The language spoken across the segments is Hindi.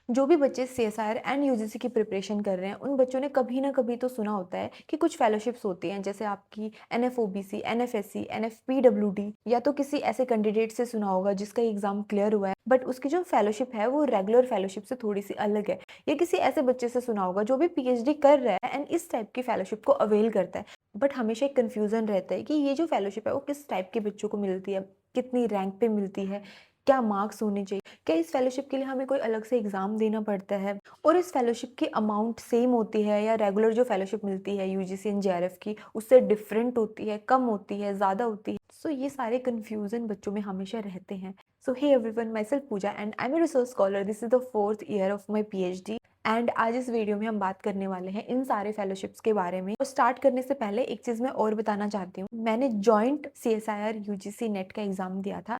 जो भी बच्चे सीएसआईआर एंड यूजीसी की प्रिपरेशन कर रहे हैं, उन बच्चों ने कभी ना कभी तो सुना होता है कि कुछ फेलोशिप्स होती हैं, जैसे आपकी एनएफओबीसी, एनएफएससी, एनएफपीडब्ल्यूडी, या तो किसी ऐसे कैंडिडेट से सुना होगा जिसका एग्जाम क्लियर हुआ है बट उसकी जो फेलोशिप है वो रेगुलर फेलोशिप से थोड़ी सी अलग है। या किसी ऐसे बच्चे से सुना होगा जो भी पीएचडी कर रहा है एंड इस टाइप की फेलोशिप को अवेल करता है, बट हमेशा एक कन्फ्यूजन रहता है कि ये जो फेलोशिप है वो किस टाइप के बच्चों को मिलती है, कितनी रैंक पे मिलती है, क्या मार्क्स होने चाहिए, क्या इस फेलोशिप के लिए हमें कोई अलग से एग्ज़ाम देना पड़ता है, और इस फेलोशिप की अमाउंट सेम होती है या रेगुलर जो फेलोशिप मिलती है यूजीसी एंड जेआरएफ की उससे डिफरेंट होती है, कम होती है, ज़्यादा होती है। सो ये सारे कन्फ्यूज़न बच्चों में हमेशा रहते हैं। So hey everyone, my self Puja and I am a research scholar. This is the 4th year of my PhD and आज इस वीडियो में हम बात करने वाले हैं इन सारे फेलोशिप्स के बारे में। तो स्टार्ट करने से पहले एक चीज़ मैं और बताना चाहती हूँ, मैंने जॉइंट सीएसआईआर यूजीसी नेट का एग्ज़ाम दिया था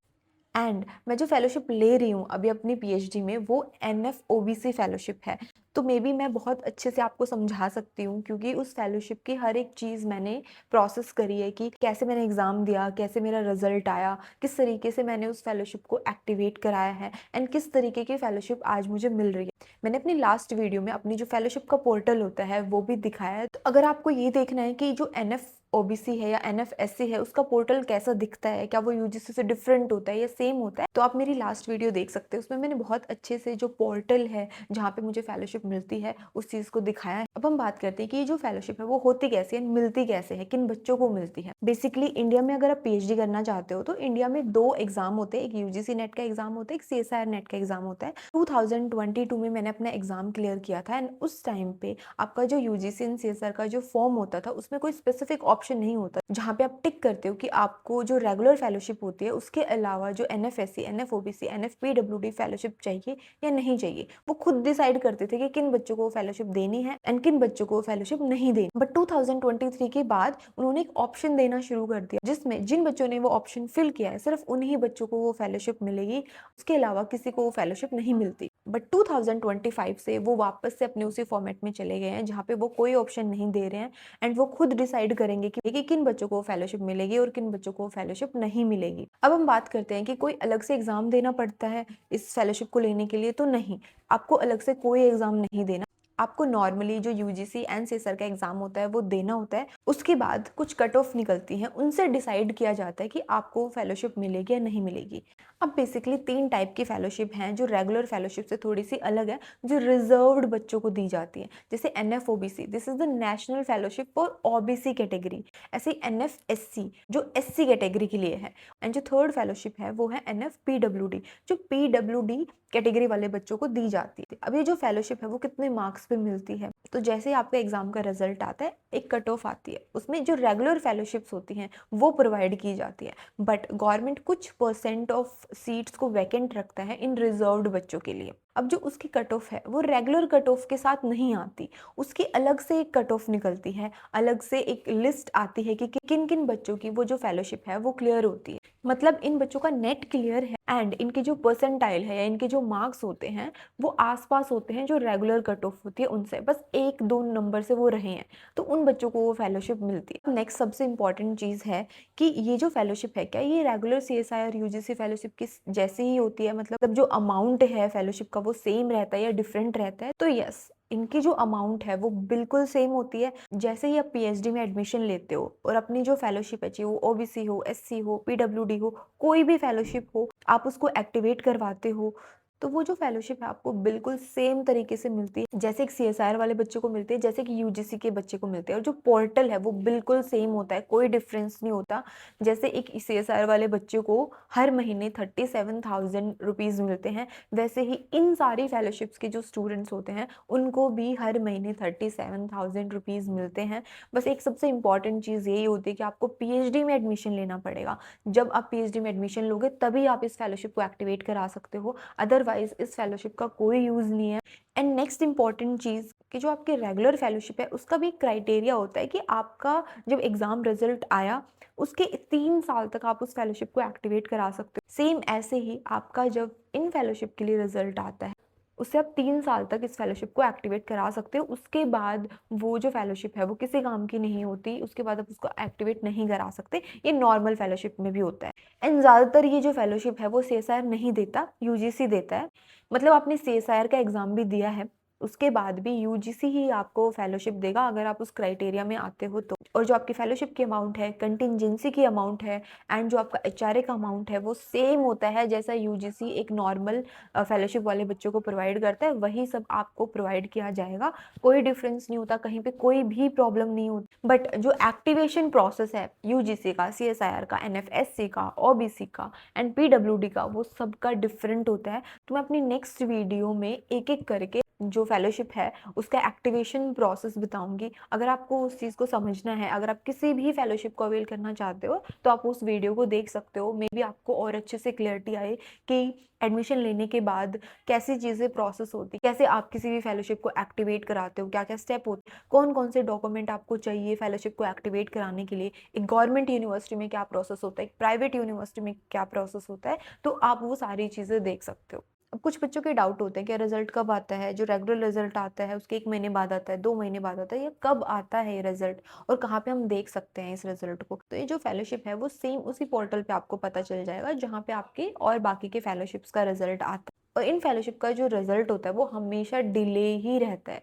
एंड मैं जो फेलोशिप ले रही हूँ अभी अपनी पीएचडी में वो एनएफओबीसी फेलोशिप है। तो मे बी मैं बहुत अच्छे से आपको समझा सकती हूँ क्योंकि उस फेलोशिप की हर एक चीज़ मैंने प्रोसेस करी है कि कैसे मैंने एग्ज़ाम दिया, कैसे मेरा रिजल्ट आया, किस तरीके से मैंने उस फेलोशिप को एक्टिवेट कराया है एंड किस तरीके की फेलोशिप आज मुझे मिल रही है। मैंने अपनी लास्ट वीडियो में अपनी जो फेलोशिप का पोर्टल होता है वो भी दिखाया है। तो अगर आपको ये देखना है कि जो एनएफओबीसी है या एनएफएससी है उसका पोर्टल कैसा दिखता है, क्या वो यूजीसी से डिफरेंट होता है या सेम होता है, तो आप मेरी लास्ट वीडियो देख सकते हैं। उसमें मैंने बहुत अच्छे से जो पोर्टल है जहाँ पे मुझे फेलोशिप मिलती है उस चीज़ को दिखाया है। अब हम बात करते हैं कि ये जो फेलोशिप है वो होती कैसे है, मिलती कैसे है, किन बच्चों को मिलती है। बेसिकली इंडिया में अगर आप पीएचडी करना चाहते हो तो इंडिया में 2 एग्जाम होते हैं, एक यूजीसी नेट का एग्जाम होता है, एक सीएसआईआर नेट का एग्जाम होता है। 2022 में मैंने अपना एग्जाम क्लियर किया था एंड उस टाइम पे आपका जो यूजीसी एंड सीएसआईआर का जो फॉर्म होता था उसमें कोई स्पेसिफिक ऑप्शन नहीं होता जहाँ पे आप टिक करते हो कि आपको जो रेगुलर फेलोशिप होती है उसके अलावा जो एनएफएससी, एनएफओबीसी, एनएफपीडब्ल्यूडी फेलोशिप चाहिए या नहीं चाहिए। वो खुद डिसाइड करते थे कि किन बच्चों को फेलोशिप देनी है एंड किन बच्चों को फेलोशिप नहीं देनी। बट 2023 के बाद उन्होंने एक ऑप्शन देना शुरू कर दिया जिसमें जिन बच्चों ने वो ऑप्शन फिल किया है सिर्फ उन्हीं बच्चों को वो फेलोशिप मिलेगी, उसके अलावा किसी को वो फेलोशिप नहीं मिलती। बट 2025 से वो वापस से अपने उसी फॉर्मेट में चले गए हैं जहाँ पे वो कोई ऑप्शन नहीं दे रहे हैं एंड वो खुद डिसाइड करेंगे कि किन बच्चों को फेलोशिप मिलेगी और किन बच्चों को फेलोशिप नहीं मिलेगी। अब हम बात करते हैं कि कोई अलग से एग्जाम देना पड़ता है इस फेलोशिप को लेने के लिए, तो नहीं, आपको अलग से कोई एग्जाम नहीं देना। आपको नॉर्मली जो यूजीसी एंड सीएसआईआर का एग्जाम होता है वो देना होता है। उसके बाद कुछ कट ऑफ निकलती हैं, उनसे डिसाइड किया जाता है कि आपको फेलोशिप मिलेगी या नहीं मिलेगी। अब बेसिकली 3 टाइप की फेलोशिप हैं जो रेगुलर फेलोशिप से थोड़ी सी अलग है, जो रिजर्व्ड बच्चों को दी जाती है। जैसे NFOBC, this is the national fellowship for OBC category. ऐसे एनएफएससी जो एससी कैटेगरी के लिए है एंड जो थर्ड फेलोशिप है वो है एनएफपीडब्ल्यूडी, जो पीडब्ल्यूडी कैटेगरी वाले बच्चों को दी जाती है। अब ये जो फेलोशिप है वो कितने मार्क्स पे मिलती है, तो जैसे ही आपका एग्जाम का रिजल्ट आता है एक कट ऑफ आती है, उसमें जो रेगुलर फेलोशिप्स होती हैं वो प्रोवाइड की जाती है, बट गवर्नमेंट कुछ परसेंट ऑफ सीट्स को वैकेंट रखता है इन रिजर्व्ड बच्चों के लिए। अब जो उसकी कट ऑफ है वो रेगुलर कट ऑफ के साथ नहीं आती, उसकी अलग से एक कट ऑफ निकलती है, अलग से एक लिस्ट आती है कि किन किन बच्चों की वो जो फेलोशिप है वो क्लियर होती है। मतलब इन बच्चों का नेट क्लियर है एंड इनकी जो परसेंटाइल है या इनके जो मार्क्स होते हैं वो आसपास होते हैं जो रेगुलर कट ऑफ होती है उनसे, बस 1-2 नंबर से वो रहे हैं, तो उन बच्चों को वो फेलोशिप मिलती है। नेक्स्ट सबसे इंपॉर्टेंट चीज़ है कि ये जो फेलोशिप है क्या ये रेगुलर सीएसआईआर यूजीसी फेलोशिप की जैसी ही होती है, मतलब जो अमाउंट है फेलोशिप का वो सेम रहता है या डिफरेंट रहता है। तो यस, इनकी जो अमाउंट है वो बिल्कुल सेम होती है। जैसे ही आप पीएचडी में एडमिशन लेते हो और अपनी जो फेलोशिप है, चाहे वो ओबीसी हो, एससी हो, पीडब्ल्यूडी हो, कोई भी फेलोशिप हो, आप उसको एक्टिवेट करवाते हो तो वो जो फेलोशिप है आपको बिल्कुल सेम तरीके से मिलती है जैसे एक सीएसआईआर वाले बच्चे को मिलती है, जैसे कि यूजीसी के बच्चे को मिलते हैं। और जो पोर्टल है वो बिल्कुल सेम होता है, कोई डिफरेंस नहीं होता। जैसे एक सीएसआईआर वाले बच्चे को हर महीने 37,000 रुपीज़ मिलते हैं, वैसे ही इन सारी फेलोशिप्स के जो स्टूडेंट्स होते हैं उनको भी हर महीने 37,000 रुपीज़ मिलते हैं। बस एक सबसे इंपॉर्टेंट चीज़ यही होती है कि आपको पीएचडी में एडमिशन लेना पड़ेगा। जब आप पीएचडी में एडमिशन लोगे तभी आप इस फेलोशिप को एक्टिवेट करा सकते हो, अदरवाइज इस फेलोशिप का कोई यूज़ नहीं है। एंड नेक्स्ट इंपॉर्टेंट चीज़ कि जो आपकी रेगुलर फेलोशिप है उसका भी क्राइटेरिया होता है कि आपका जब एग्ज़ाम रिजल्ट आया उसके 3 साल तक आप उस फेलोशिप को एक्टिवेट करा सकते हो। सेम ऐसे ही आपका जब इन फेलोशिप के लिए रिजल्ट आता है उससे आप 3 साल तक इस फेलोशिप को एक्टिवेट करा सकते हो। उसके बाद वो जो फेलोशिप है वो किसी काम की नहीं होती, उसके बाद आप उसको एक्टिवेट नहीं करा सकते। ये नॉर्मल फेलोशिप में भी होता है। एंड ज़्यादातर ये जो फेलोशिप है वो सीएसआईआर नहीं देता, यूजीसी देता है। मतलब आपने सीएसआईआर का एग्ज़ाम भी दिया है, उसके बाद भी यूजीसी ही आपको फेलोशिप देगा अगर आप उस क्राइटेरिया में आते हो तो। और जो आपकी फेलोशिप की अमाउंट है, कंटिजेंसी की अमाउंट है एंड जो आपका एचआरए का अमाउंट है वो सेम होता है जैसा यूजीसी एक नॉर्मल फेलोशिप वाले बच्चों को प्रोवाइड करता है, वही सब आपको प्रोवाइड किया जाएगा। कोई डिफरेंस नहीं होता, कहीं पे कोई भी प्रॉब्लम नहीं होती। बट जो एक्टिवेशन प्रोसेस है यूजीसी का, सीएसआईआर का, एनएफएससी का, ओबीसी का एंड पीडब्ल्यूडी का, वो सबका डिफरेंट होता है। तो मैं अपनी नेक्स्ट वीडियो में एक-एक करके जो फेलोशिप है उसका एक्टिवेशन प्रोसेस बताऊंगी। अगर आपको उस चीज़ को समझना है, अगर आप किसी भी फेलोशिप को अवेल करना चाहते हो तो आप उस वीडियो को देख सकते हो। मे बी आपको और अच्छे से क्लियरिटी आए कि एडमिशन लेने के बाद कैसी चीज़ें प्रोसेस होती, कैसे आप किसी भी फेलोशिप को एक्टिवेट कराते हो, क्या क्या स्टेप होते हैं, कौन कौन से डॉक्यूमेंट आपको चाहिए फेलोशिप को एक्टिवेट कराने के लिए, एक गवर्नमेंट यूनिवर्सिटी में क्या प्रोसेस होता है, एक प्राइवेट यूनिवर्सिटी में क्या प्रोसेस होता है। तो आप वो सारी चीज़ें देख सकते हो। अब कुछ बच्चों के डाउट होते हैं कि रिजल्ट कब आता है, जो रेगुलर रिजल्ट आता है उसके 1 महीने बाद आता है, 2 महीने बाद आता है, या कब आता है ये रिजल्ट और कहाँ पे हम देख सकते हैं इस रिजल्ट को। तो ये जो फेलोशिप है वो सेम उसी पोर्टल पे आपको पता चल जाएगा जहाँ पे आपके और बाकी के फेलोशिप्स का रिजल्ट आता है। और इन फेलोशिप का जो रिजल्ट होता है वो हमेशा डिले ही रहता है।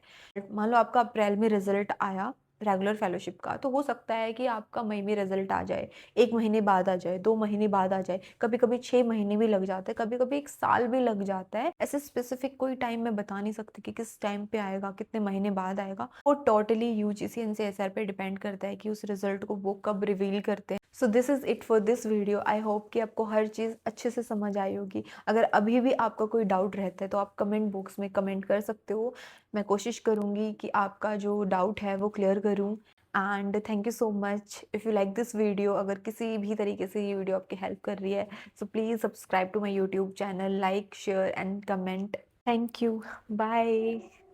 मान लो आपका अप्रैल में रिजल्ट आया रेगुलर फेलोशिप का, तो हो सकता है कि आपका मई में रिजल्ट आ जाए, 1 महीने बाद आ जाए, 2 महीने बाद आ जाए, कभी-कभी 6 महीने भी लग जाते हैं, कभी-कभी 1 साल भी लग जाता है। ऐसे स्पेसिफिक कोई टाइम मैं बता नहीं सकती कि किस टाइम पे आएगा, कितने महीने बाद आएगा। वो टोटली यूजीसी एंड सीएसआईआर पे डिपेंड करता है कि उस रिजल्ट को वो कब रिवील करते हैं। So this is it for this video. I hope कि आपको हर चीज़ अच्छे से समझ आई होगी। अगर अभी भी आपका कोई डाउट रहता है तो आप कमेंट बॉक्स में कमेंट कर सकते हो। मैं कोशिश करूँगी कि आपका जो डाउट है वो क्लियर करूँ। And thank you so much. If you like this video, अगर किसी भी तरीके से ये वीडियो आपकी हेल्प कर रही है, so please subscribe to my YouTube channel, like, share and comment. Thank you. Bye.